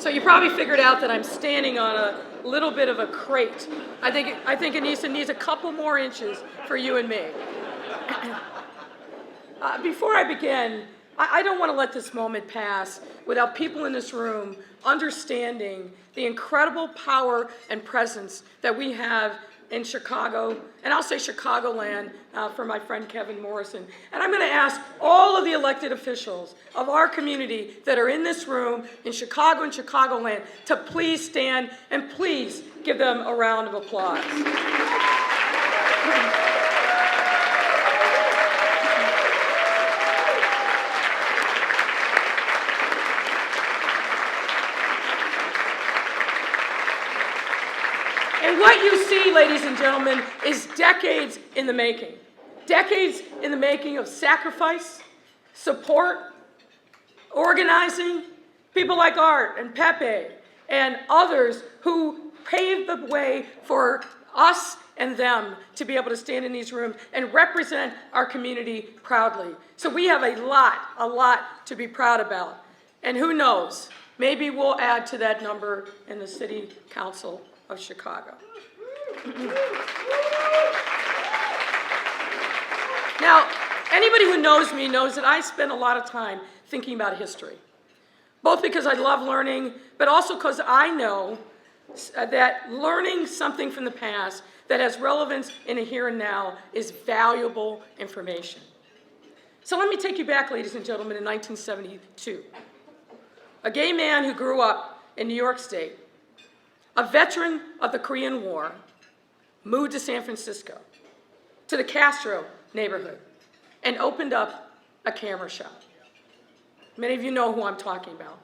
So you probably figured out that I'm standing on a little bit of a crate. I think it needs a couple more inches for you and me. Before I begin, I don't want to let this moment pass without people in this room understanding the incredible power and presence that we have in Chicago, and I'll say Chicagoland for my friend Kevin Morrison. And I'm going to ask all of the elected officials of our community that are in this room in Chicago and Chicagoland to please stand and please give them a round of applause. And what you see, ladies and gentlemen, is decades in the making. Decades in the making of sacrifice, support, organizing, people like Art and Pepe and others who paved the way for us and them to be able to stand in these rooms and represent our community proudly. So we have a lot to be proud about. And who knows, maybe we'll add to that number in the City Council of Chicago. Now, anybody who knows me knows that I spend a lot of time thinking about history, both because I love learning, but also because I know that learning something from the past that has relevance in the here and now is valuable information. So let me take you back, ladies and gentlemen, in 1972. A gay man who grew up in New York State, a veteran of the Korean War, moved to San Francisco, to the Castro neighborhood, and opened up a camera shop. Many of you know who I'm talking about.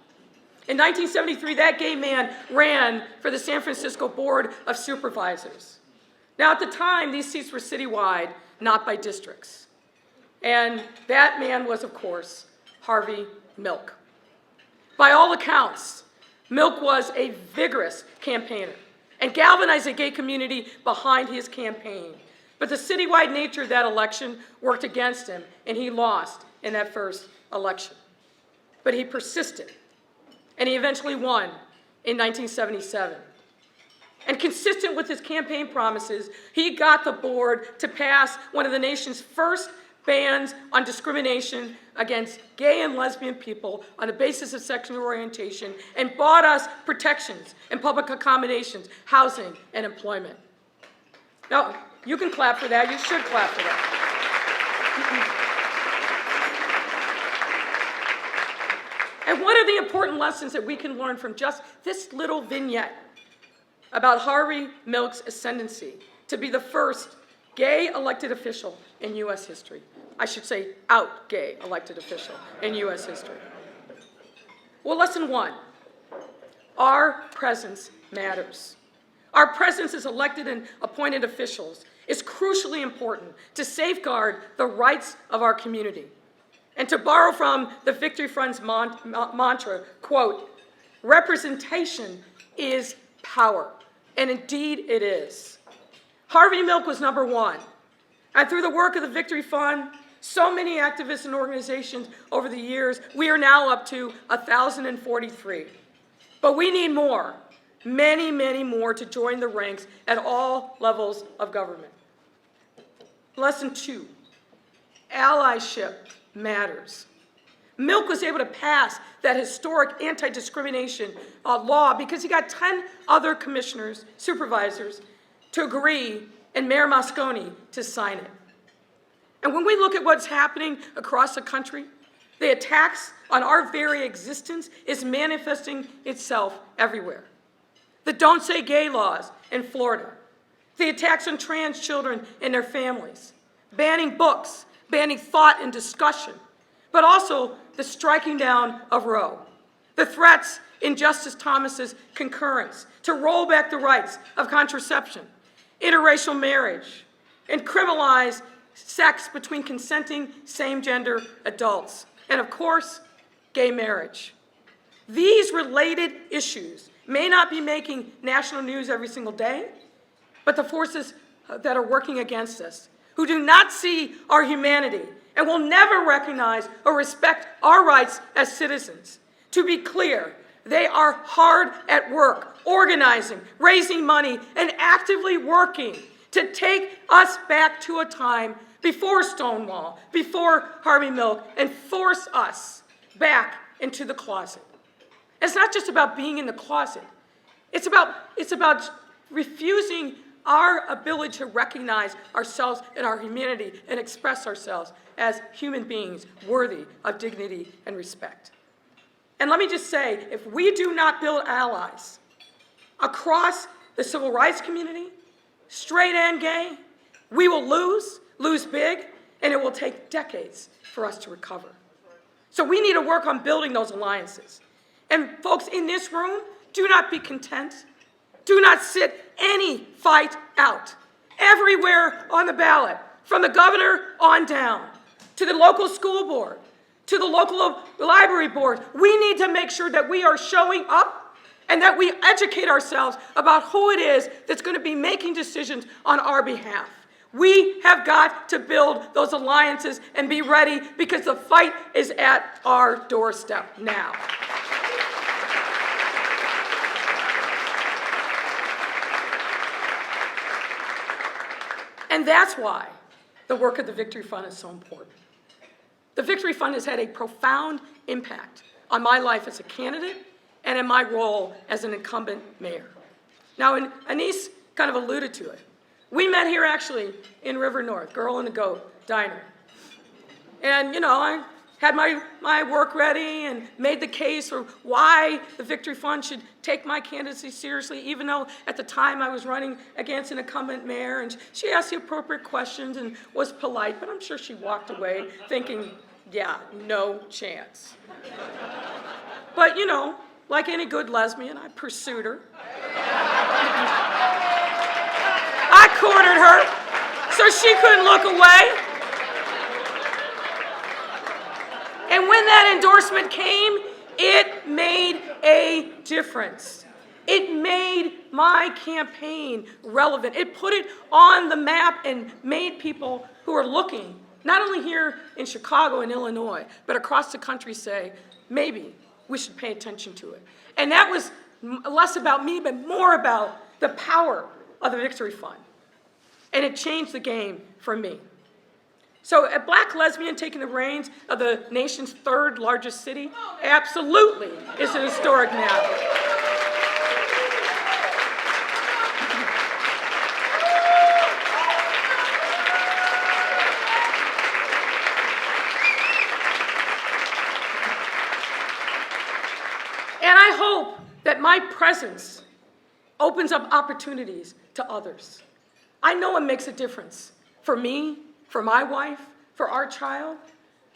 In 1973, that gay man ran for the San Francisco Board of Supervisors. Now, at the time, these seats were citywide, not by districts. And that man was, of course, Harvey Milk. By all accounts, Milk was a vigorous campaigner and galvanized the gay community behind his campaign. But the citywide nature of that election worked against him, and he lost in that first election. But he persisted, and he eventually won in 1977. And consistent with his campaign promises, he got the board to pass one of the nation's first bans on discrimination against gay and lesbian people on the basis of sexual orientation, and bought us protections and public accommodations, housing, and employment. Now, you can clap for that. You should clap for that. And what are the important lessons that we can learn from just this little vignette about Harvey Milk's ascendancy to be the first gay elected official in U.S. history? I should say out gay elected official in U.S. history. Well, lesson one, our presence matters. Our presence as elected and appointed officials is crucially important to safeguard the rights of our community. And to borrow from the Victory Front's mantra, quote, representation is power. And indeed it is. Harvey Milk was number one. And through the work of the Victory Fund, so many activists and organizations over the years, we are now up to 1,043. But we need more, many, many more to join the ranks at all levels of government. Lesson two, allyship matters. Milk was able to pass that historic anti-discrimination law because he got 10 other commissioners, supervisors, to agree, and Mayor Moscone to sign it. And when we look at what's happening across the country, the attacks on our very existence is manifesting itself everywhere. The Don't Say Gay laws in Florida, the attacks on trans children and their families, banning books, banning thought and discussion, but also the striking down of Roe, the threats in Justice Thomas's concurrence to roll back the rights of contraception, interracial marriage, and criminalize sex between consenting same-gender adults, and of course, gay marriage. These related issues may not be making national news every single day, but the forces that are working against us, who do not see our humanity and will never recognize or respect our rights as citizens. To be clear, They are hard at work, organizing, raising money, and actively working to take us back to a time before Stonewall, before Harvey Milk, and force us back into the closet. It's not just about being in the closet. It's about refusing our ability to recognize ourselves and our humanity and express ourselves as human beings worthy of dignity and respect. And let me just say, if we do not build allies across the civil rights community, straight and gay, we will lose big, and it will take decades for us to recover. So we need to work on building those alliances. And folks in this room, do not be content. Do not sit any fight out. Everywhere on the ballot, from the governor on down, to the local school board, to the local library board, we need to make sure that we are showing up and that we educate ourselves about who it is that's going to be making decisions on our behalf. We have got to build those alliances and be ready, because the fight is at our doorstep now. And that's why the work of the Victory Fund is so important. The Victory Fund has had a profound impact on my life as a candidate and in my role as an incumbent mayor. Now, Anise kind of alluded to it. We met here actually in River North, Girl and the Goat Diner. And, I had my work ready and made the case for why the Victory Fund should take my candidacy seriously, even though at the time I was running against an incumbent mayor, and she asked the appropriate questions and was polite, but I'm sure she walked away thinking, yeah, no chance. But, like any good lesbian, I pursued her. I cornered her so she couldn't look away. And when that endorsement came, it made a difference. It made my campaign relevant. It put it on the map and made people who are looking, not only here in Chicago and Illinois, but across the country, say, maybe we should pay attention to it. And that was less about me, but more about the power of the Victory Fund. And it changed the game for me. So a black lesbian taking the reins of the nation's third largest city absolutely is an historic matter. And I hope that my presence opens up opportunities to others. I know it makes a difference for me, for my wife, for our child.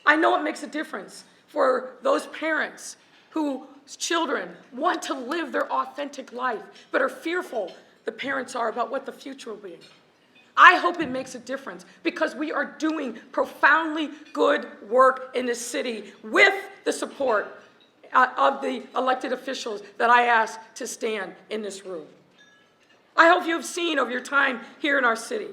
I know it makes a difference for those parents whose children want to live their authentic life, but are fearful, the parents are, about what the future will be. I hope it makes a difference, because we are doing profoundly good work in this city with the support of the elected officials that I asked to stand in this room. I hope you have seen over your time here in our city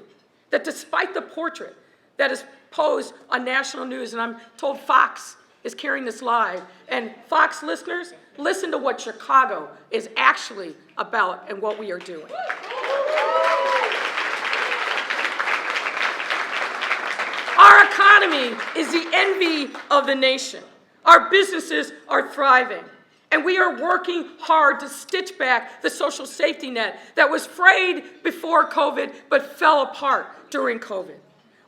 that despite the portrait that is posed on national news, and I'm told Fox is carrying this live, and Fox listeners, listen to what Chicago is actually about and what we are doing. Our economy is the envy of the nation. Our businesses are thriving. And we are working hard to stitch back the social safety net that was frayed before COVID but fell apart during COVID.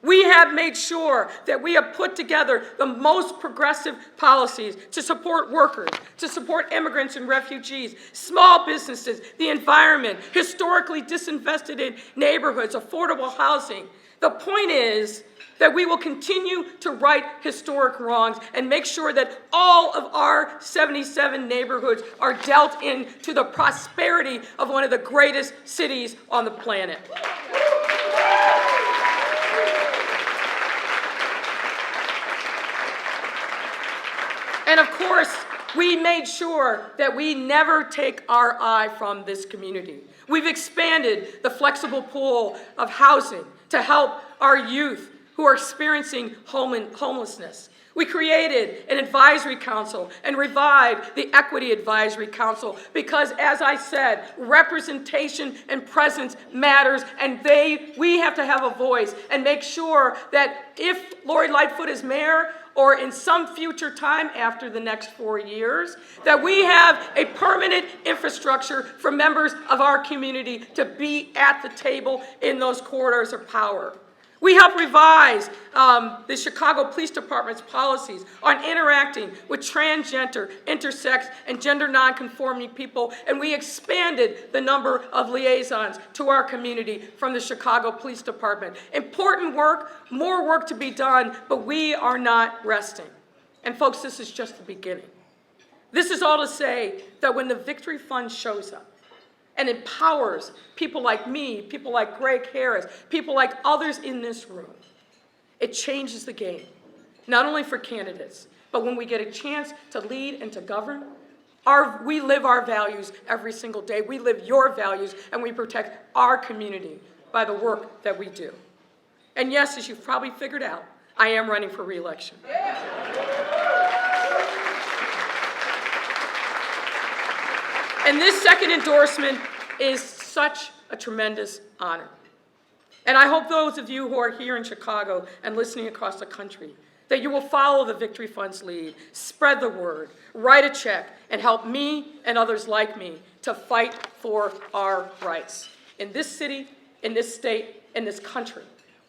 We have made sure that we have put together the most progressive policies to support workers, to support immigrants and refugees, small businesses, the environment, historically disinvested neighborhoods, affordable housing. The point is that we will continue to right historic wrongs and make sure that all of our 77 neighborhoods are dealt into the prosperity of one of the greatest cities on the planet. And of course, we made sure that we never take our eye from this community. We've expanded the flexible pool of housing to help our youth who are experiencing homelessness. We created an advisory council and revived the Equity Advisory Council because, as I said, representation and presence matters, and we have to have a voice and make sure that if Lori Lightfoot is mayor, or in some future time after the next 4 years, that we have a permanent infrastructure for members of our community to be at the table in those corridors of power. We help revise the Chicago Police Department's policies on interacting with transgender, intersex, and gender nonconforming people, and we expanded the number of liaisons to our community from the Chicago Police Department. Important work, more work to be done, but we are not resting. And folks, this is just the beginning. This is all to say that when the Victory Fund shows up, and empowers people like me, people like Greg Harris, people like others in this room, it changes the game, not only for candidates, but when we get a chance to lead and to govern, we live our values every single day. We live your values, and we protect our community by the work that we do. And yes, as you've probably figured out, I am running for re-election. And this second endorsement is such a tremendous honor. And I hope those of you who are here in Chicago and listening across the country, that you will follow the Victory Fund's lead, spread the word, write a check, and help me and others like me to fight for our rights. In this city, in this state, in this country,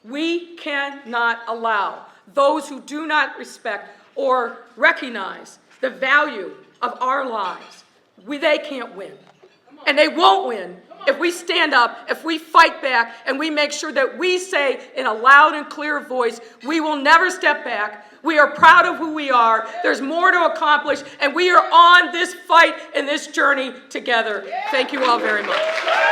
we cannot allow those who do not respect or recognize the value of our lives. They can't win. And they won't win if we stand up, if we fight back, and we make sure that we say in a loud and clear voice, we will never step back. We are proud of who we are. There's more to accomplish, and we are on this fight and this journey together. Thank you all very much.